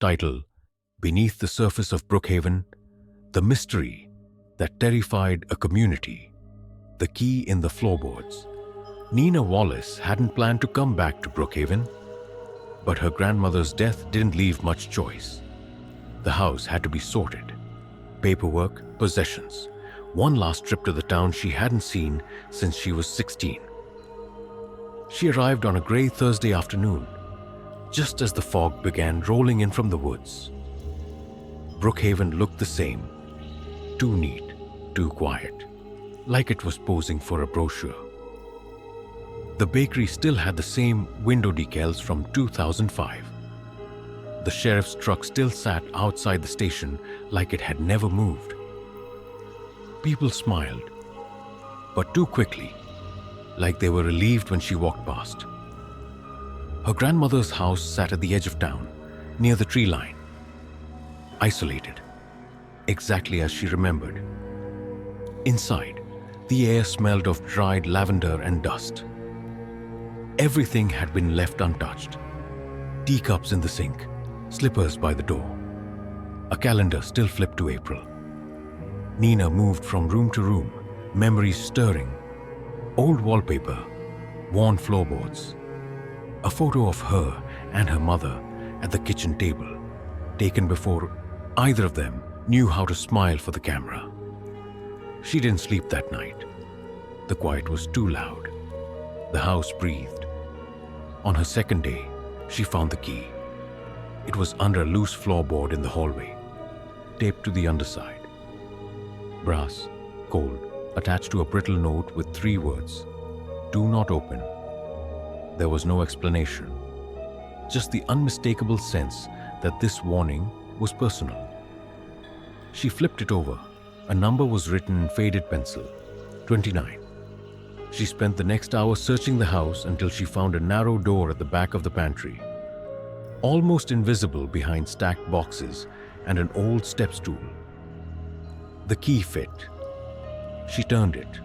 Title: Beneath the Surface of Brookhaven, The Mystery That Terrified a Community. The Key in the Floorboards. Nina Wallace hadn't planned to come back to Brookhaven, but her grandmother's death didn't leave much choice. The house had to be sorted. Paperwork, possessions. One last trip to the town she hadn't seen since she was 16. She arrived on a grey Thursday afternoon, just as the fog began rolling in from the woods. Brookhaven looked the same. Too neat, too quiet, like it was posing for a brochure. The bakery still had the same window decals from 2005. The sheriff's truck still sat outside the station like it had never moved. People smiled, but too quickly, like they were relieved when she walked past. Her grandmother's house sat at the edge of town, near the tree line. Isolated, exactly as she remembered. Inside, the air smelled of dried lavender and dust. Everything had been left untouched. Teacups in the sink, slippers by the door. A calendar still flipped to April. Nina moved from room to room, memories stirring. Old wallpaper, worn floorboards. A photo of her and her mother at the kitchen table, taken before either of them knew how to smile for the camera. She didn't sleep that night. The quiet was too loud. The house breathed. On her second day, she found the key. It was under a loose floorboard in the hallway, taped to the underside. Brass, cold, attached to a brittle note with 3 words: "Do not open." There was no explanation, just the unmistakable sense that this warning was personal. She flipped it over. A number was written in faded pencil: 29. She spent the next hour searching the house until she found a narrow door at the back of the pantry, almost invisible behind stacked boxes and an old step stool. The key fit. She turned it.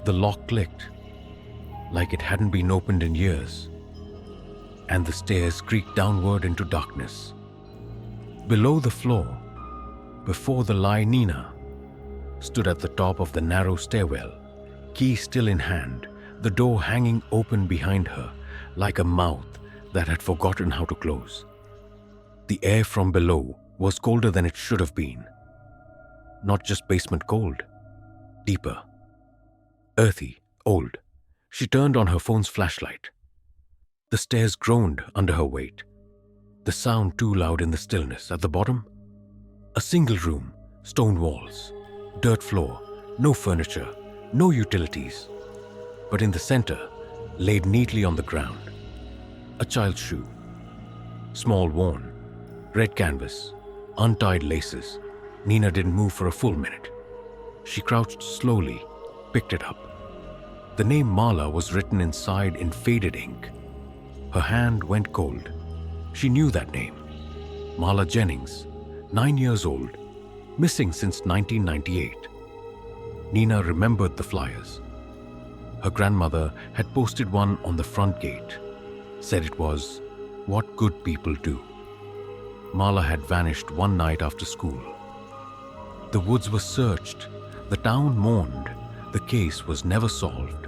The lock clicked, like it hadn't been opened in years, and the stairs creaked downward into darkness. Below the floor, before the lie Nina, stood at the top of the narrow stairwell, key still in hand, the door hanging open behind her like a mouth that had forgotten how to close. The air from below was colder than it should have been. Not just basement cold, deeper, earthy, old. She turned on her phone's flashlight. The stairs groaned under her weight, the sound too loud in the stillness. At the bottom, a single room, stone walls, dirt floor, no furniture, no utilities. But in the center, laid neatly on the ground, a child's shoe. Small, worn, red canvas, untied laces. Nina didn't move for a full minute. She crouched slowly, picked it up. The name Marla was written inside in faded ink. Her hand went cold. She knew that name. Marla Jennings, 9 years old, missing since 1998. Nina remembered the flyers. Her grandmother had posted one on the front gate. Said it was, "What good people do." Marla had vanished one night after school. The woods were searched. The town mourned. The case was never solved.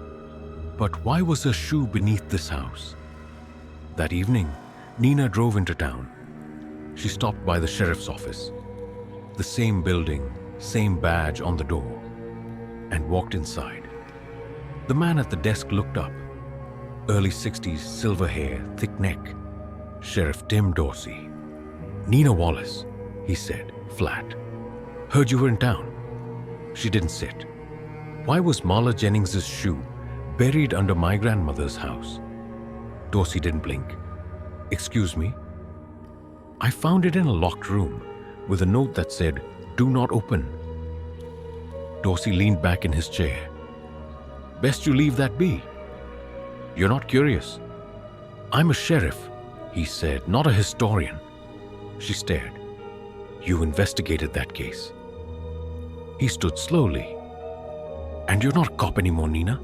But why was her shoe beneath this house? That evening, Nina drove into town. She stopped by the sheriff's office. The same building, same badge on the door, and walked inside. The man at the desk looked up. Early 60s, silver hair, thick neck. Sheriff Tim Dorsey. "Nina Wallace," he said, flat. "Heard you were in town." She didn't sit. Why was Marla Jennings's shoe buried under my grandmother's house? Dorsey didn't blink. "Excuse me?" "I found it in a locked room with a note that said, 'Do not open.'" Dorsey leaned back in his chair. "Best you leave that be. You're not curious." "I'm a sheriff," he said, "not a historian." She stared. "You investigated that case." He stood slowly. "And you're not a cop anymore, Nina.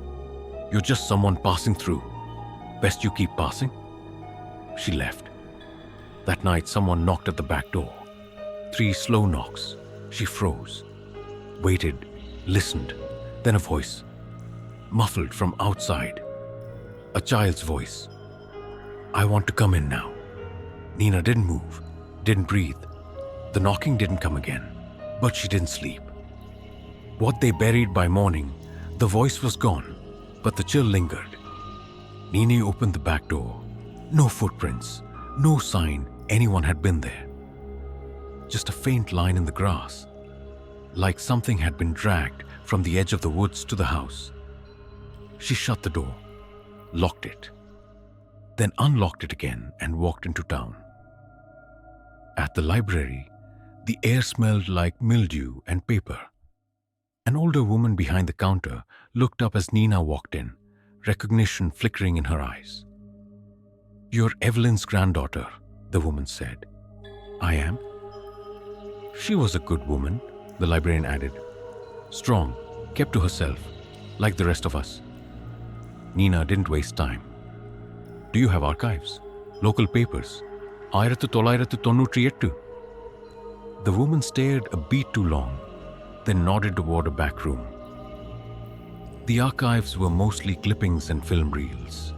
You're just someone passing through. Best you keep passing." She left. That night, someone knocked at the back door. 3 slow knocks. She froze, waited, listened. Then a voice, muffled from outside. A child's voice. "I want to come in now." Nina didn't move, didn't breathe. The knocking didn't come again, but she didn't sleep. What they buried by morning, the voice was gone, but the chill lingered. Nina opened the back door. No footprints, no sign anyone had been there. Just a faint line in the grass, like something had been dragged from the edge of the woods to the house. She shut the door, locked it, then unlocked it again and walked into town. At the library, the air smelled like mildew and paper. An older woman behind the counter looked up as Nina walked in, recognition flickering in her eyes. "You're Evelyn's granddaughter," the woman said. "I am." She was a good woman, the librarian added. Strong, kept to herself, like the rest of us. Nina didn't waste time. "Do you have archives? Local papers? 1998? The woman stared a beat too long, then nodded toward a back room. The archives were mostly clippings and film reels.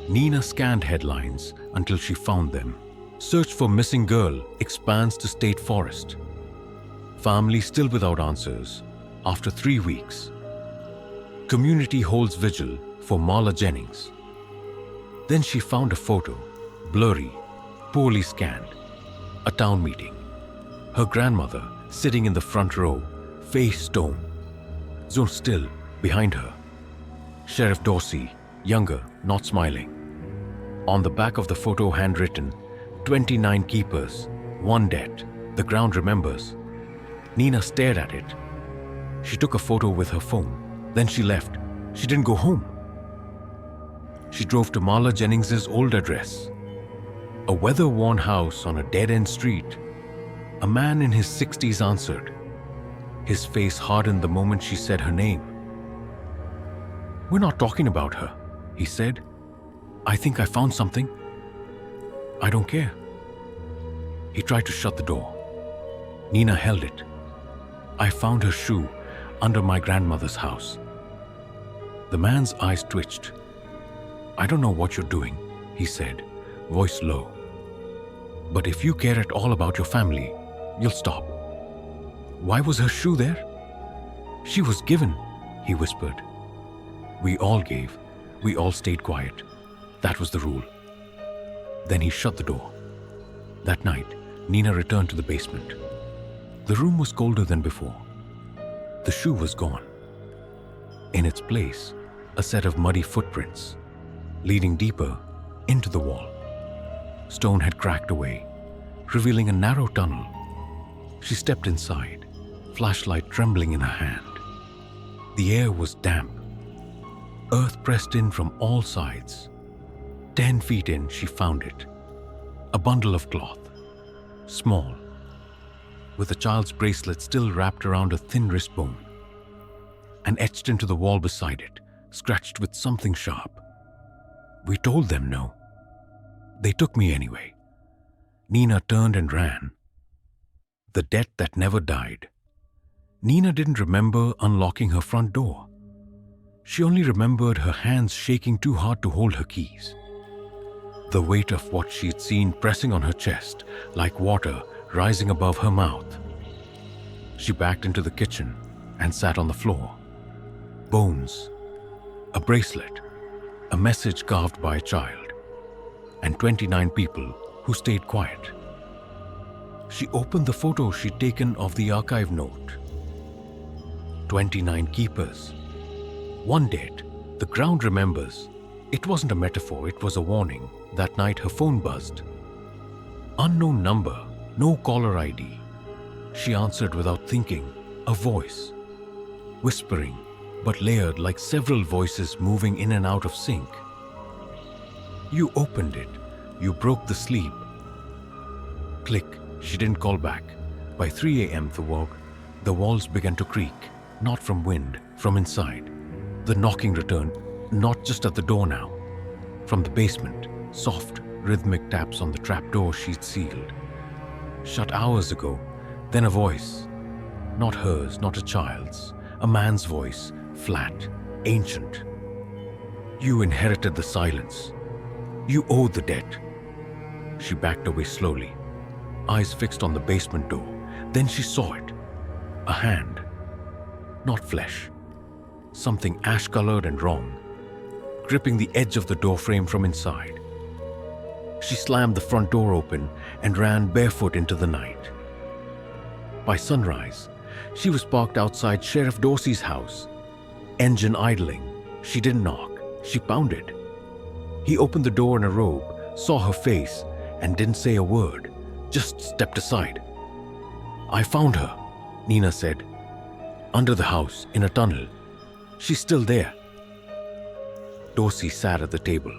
Nina scanned headlines until she found them. "Search for missing girl expands to state forest." Family still without answers after 3 weeks. Community holds vigil for Marla Jennings. Then she found a photo, blurry, poorly scanned. A town meeting. Her grandmother sitting in the front row, face stone. So still behind her. Sheriff Dorsey, younger, not smiling. On the back of the photo, handwritten, 29 keepers, 1 dead, the ground remembers. Nina stared at it. She took a photo with her phone. Then she left. She didn't go home. She drove to Marla Jennings's old address. A weather-worn house on a dead-end street. A man in his 60s answered. His face hardened the moment she said her name. "We're not talking about her," he said. "I think I found something." "I don't care." He tried to shut the door. Nina held it. "I found her shoe under my grandmother's house." The man's eyes twitched. "I don't know what you're doing," he said, voice low. "But if you care at all about your family, you'll stop." "Why was her shoe there?" "She was given," he whispered. "We all gave. We all stayed quiet. That was the rule." Then he shut the door. That night, Nina returned to the basement. The room was colder than before. The shoe was gone. In its place, a set of muddy footprints, leading deeper into the wall. Stone had cracked away, revealing a narrow tunnel. She stepped inside, flashlight trembling in her hand. The air was damp. Earth pressed in from all sides. 10 feet in, she found it. A bundle of cloth, small, with a child's bracelet still wrapped around a thin wrist bone, and etched into the wall beside it, scratched with something sharp. "We told them no. They took me anyway." Nina turned and ran. The debt that never died. Nina didn't remember unlocking her front door. She only remembered her hands shaking too hard to hold her keys. The weight of what she'd seen pressing on her chest, like water rising above her mouth. She backed into the kitchen and sat on the floor. Bones, a bracelet, a message carved by a child, and 29 people who stayed quiet. She opened the photo she'd taken of the archive note. 29 keepers. 1 dead. The ground remembers. It wasn't a metaphor, it was a warning. That night her phone buzzed. Unknown number, no caller ID. She answered without thinking. A voice. Whispering, but layered like several voices moving in and out of sync. "You opened it. You broke the sleep." Click. She didn't call back. By 3 a.m. the walls began to creak, not from wind, from inside. The knocking returned, not just at the door now. From the basement, soft, rhythmic taps on the trapdoor she'd sealed. Shut hours ago. Then a voice. Not hers, not a child's. A man's voice, flat, ancient. You inherited the silence. You owe the debt. She backed away slowly, eyes fixed on the basement door. Then she saw it. A hand. Not flesh. Something ash-colored and wrong, gripping the edge of the doorframe from inside. She slammed the front door open and ran barefoot into the night. By sunrise, she was parked outside Sheriff Dorsey's house. Engine idling. She didn't knock. She pounded. He opened the door in a robe, saw her face, and didn't say a word, just stepped aside. I found her, Nina said. Under the house, in a tunnel. She's still there. Dorsey sat at the table,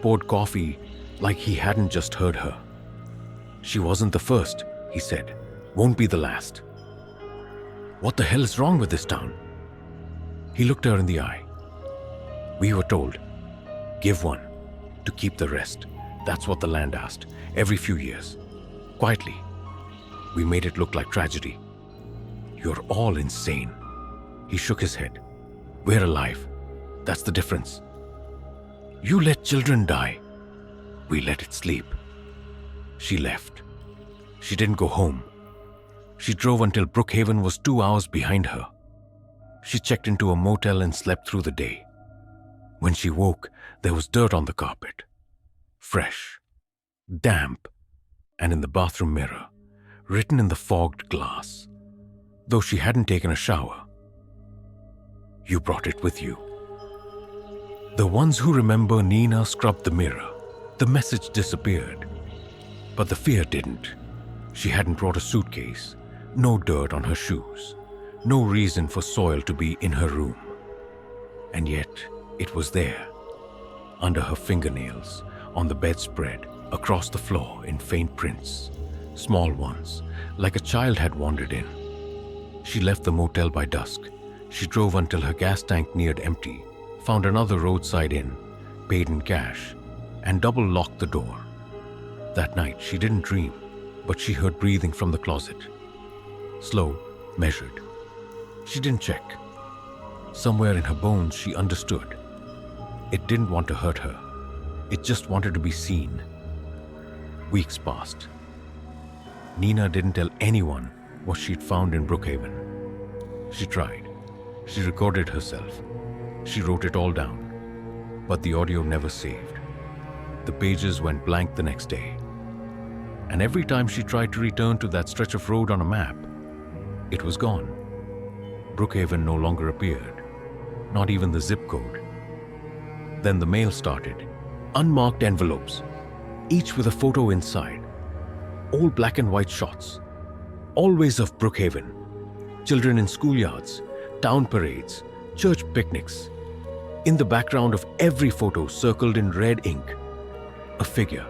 poured coffee like he hadn't just heard her. She wasn't the first, he said. Won't be the last. What the hell is wrong with this town? He looked her in the eye. We were told, give one, to keep the rest. That's what the land asked, every few years. Quietly. We made it look like tragedy. You're all insane. He shook his head. We're alive. That's the difference. You let children die. We let it sleep. She left. She didn't go home. She drove until Brookhaven was 2 hours behind her. She checked into a motel and slept through the day. When she woke, there was dirt on the carpet. Fresh. Damp. And in the bathroom mirror, written in the fogged glass, though she hadn't taken a shower. You brought it with you. The ones who remember Nina scrubbed the mirror. The message disappeared. But the fear didn't. She hadn't brought a suitcase, no dirt on her shoes, no reason for soil to be in her room. And yet, it was there, under her fingernails, on the bedspread, across the floor in faint prints, small ones, like a child had wandered in. She left the motel by dusk. She drove until her gas tank neared empty, found another roadside inn, paid in cash, and double-locked the door. That night, she didn't dream, but she heard breathing from the closet. Slow, measured. She didn't check. Somewhere in her bones, she understood. It didn't want to hurt her. It just wanted to be seen. Weeks passed. Nina didn't tell anyone what she'd found in Brookhaven. She tried. She recorded herself. She wrote it all down. But the audio never saved. The pages went blank the next day. And every time she tried to return to that stretch of road on a map, it was gone. Brookhaven no longer appeared. Not even the zip code. Then the mail started. Unmarked envelopes, each with a photo inside. All black and white shots. Always of Brookhaven. Children in schoolyards, town parades, church picnics. In the background of every photo, circled in red ink, a figure,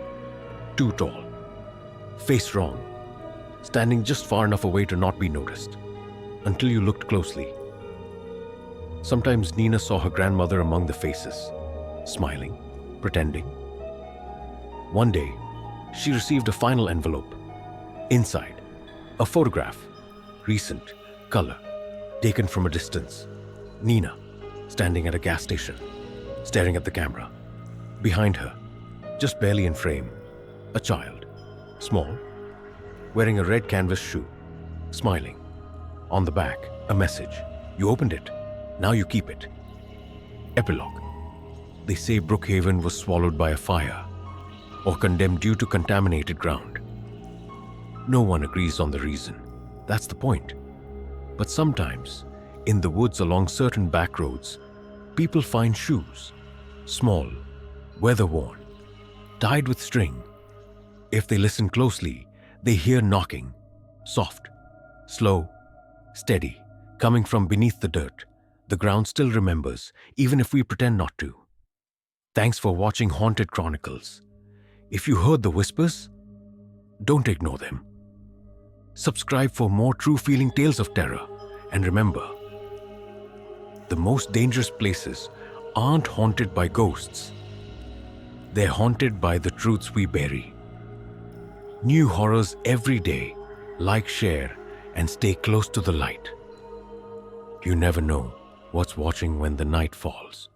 too tall, face wrong, standing just far enough away to not be noticed, until you looked closely. Sometimes Nina saw her grandmother among the faces, smiling, pretending. One day, she received a final envelope. Inside, a photograph, recent, color, taken from a distance. Nina, standing at a gas station, staring at the camera. Behind her, just barely in frame, a child, small, wearing a red canvas shoe, smiling. On the back, a message. You opened it. Now you keep it. Epilogue. They say Brookhaven was swallowed by a fire or condemned due to contaminated ground. No one agrees on the reason. That's the point. But sometimes, in the woods along certain back roads, people find shoes, small, weather-worn, tied with string. If they listen closely, they hear knocking, soft, slow, steady, coming from beneath the dirt. The ground still remembers, even if we pretend not to. Thanks for watching Haunted Chronicles. If you heard the whispers, don't ignore them. Subscribe for more true-feeling tales of terror. And remember, the most dangerous places aren't haunted by ghosts. They're haunted by the truths we bury. New horrors every day. Like, share, and stay close to the light. You never know what's watching when the night falls.